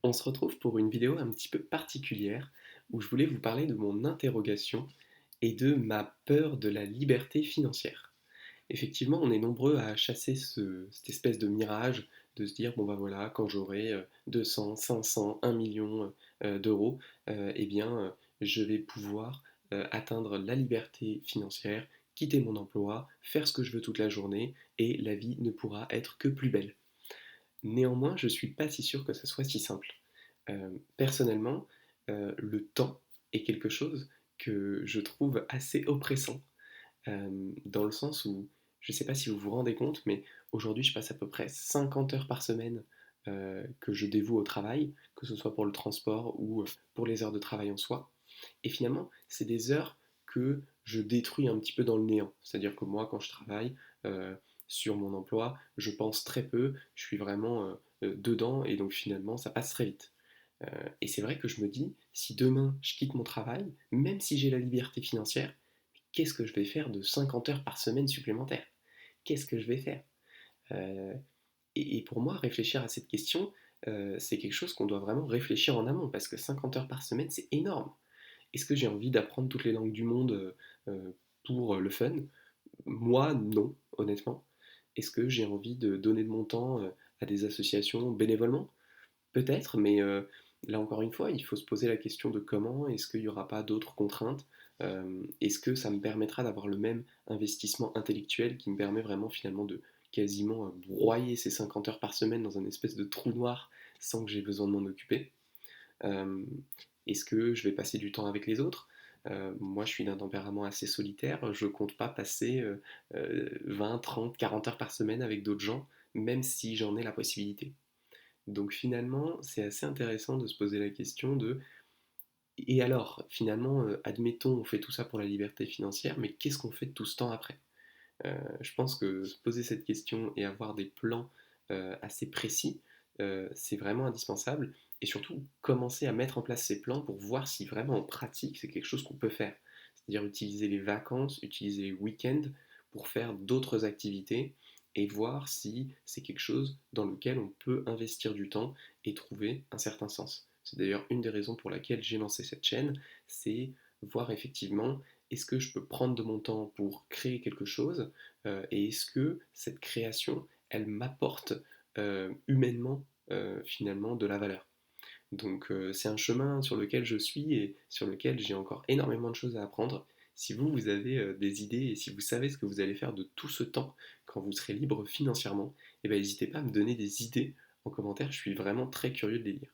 On se retrouve pour une vidéo un petit peu particulière où je voulais vous parler de mon interrogation et de ma peur de la liberté financière. Effectivement, on est nombreux à chasser cette espèce de mirage de se dire, bon bah voilà, quand j'aurai 200, 500, 1 million d'euros, eh bien, je vais pouvoir atteindre la liberté financière, quitter mon emploi, faire ce que je veux toute la journée, et la vie ne pourra être que plus belle. Néanmoins, je ne suis pas si sûr que ça soit si simple. Personnellement, le temps est quelque chose que je trouve assez oppressant, dans le sens où, je ne sais pas si vous vous rendez compte, mais aujourd'hui je passe à peu près 50 heures par semaine que je dévoue au travail, que ce soit pour le transport ou pour les heures de travail en soi. Et finalement, c'est des heures que je détruis un petit peu dans le néant. C'est-à-dire que moi, quand je travaille sur mon emploi, je pense très peu, je suis vraiment dedans et donc finalement, ça passe très vite. Et c'est vrai que je me dis, si demain je quitte mon travail, même si j'ai la liberté financière, qu'est-ce que je vais faire de 50 heures par semaine supplémentaires? Qu'est-ce que je vais faire? Euh, et pour moi, réfléchir à cette question, c'est quelque chose qu'on doit vraiment réfléchir en amont, parce que 50 heures par semaine, c'est énorme. Est-ce que j'ai envie d'apprendre toutes les langues du monde pour le fun? Moi, non, honnêtement. Est-ce que j'ai envie de donner de mon temps à des associations bénévolement? Peut-être, mais là encore une fois, il faut se poser la question de comment, est-ce qu'il n'y aura pas d'autres contraintes? Est-ce que ça me permettra d'avoir le même investissement intellectuel qui me permet vraiment finalement de quasiment broyer ces 50 heures par semaine dans un espèce de trou noir sans que j'ai besoin de m'en occuper? Euh, Est-ce que je vais passer du temps avec les autres? Moi, je suis d'un tempérament assez solitaire. Je compte pas passer 20, 30, 40 heures par semaine avec d'autres gens, même si j'en ai la possibilité. Donc finalement, c'est assez intéressant de se poser la question de et alors, finalement, admettons, on fait tout ça pour la liberté financière, mais qu'est-ce qu'on fait de tout ce temps après? Je pense que se poser cette question et avoir des plans assez précis, c'est vraiment indispensable. Et surtout, commencer à mettre en place ces plans pour voir si vraiment en pratique c'est quelque chose qu'on peut faire. C'est-à-dire utiliser les vacances, utiliser les week-ends pour faire d'autres activités et voir si c'est quelque chose dans lequel on peut investir du temps et trouver un certain sens. C'est d'ailleurs une des raisons pour laquelle j'ai lancé cette chaîne, c'est voir effectivement est-ce que je peux prendre de mon temps pour créer quelque chose et est-ce que cette création, elle m'apporte humainement finalement de la valeur. Donc c'est un chemin sur lequel je suis et sur lequel j'ai encore énormément de choses à apprendre. Si vous, vous avez des idées et si vous savez ce que vous allez faire de tout ce temps quand vous serez libre financièrement, eh ben, n'hésitez pas à me donner des idées en commentaire, je suis vraiment très curieux de les lire.